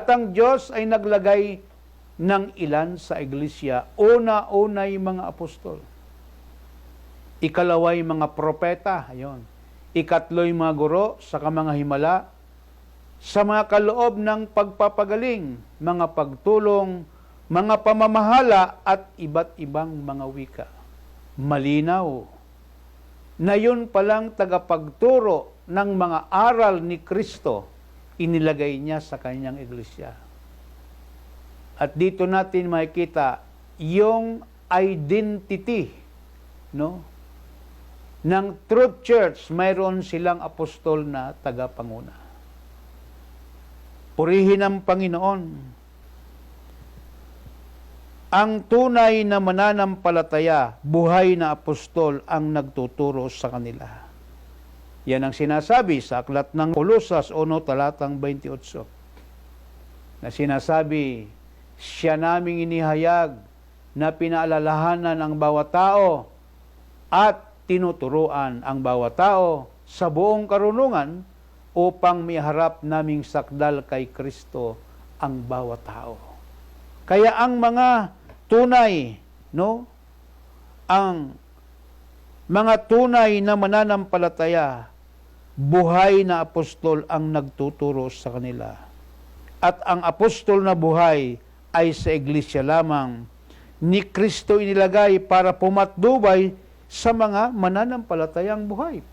At ang Diyos ay naglagay ng ilan sa iglesia. Una-unay mga apostol. Ikalaway mga propeta. Ayun. Ikatloy mga guro, saka mga himala. Sa mga kaloob ng pagpapagaling, mga pagtulong, mga pamamahala at iba't ibang mga wika. Malinaw na yun palang tagapagturo ng mga aral ni Kristo, inilagay niya sa kanyang iglesia. At dito natin makikita yung identity, no, ng Truth Church. Mayroon silang apostol na tagapanguna. Purihin ang Panginoon. Ang tunay na mananampalataya, buhay na apostol ang nagtuturo sa kanila. Yan ang sinasabi sa aklat ng Kolosas 1, talatang 28. Na sinasabi, siya naming inihayag na pinaalalahanan ang bawat tao at tinuturuan ang bawat tao sa buong karunungan upang miharap naming sakdal kay Kristo ang bawat tao. Kaya ang mga tunay, no? Ang mga tunay na mananampalataya, buhay na apostol ang nagtuturo sa kanila. At ang apostol na buhay ay sa iglesia lamang ni Kristo inilagay para pumatnubay sa mga mananampalatayang buhay.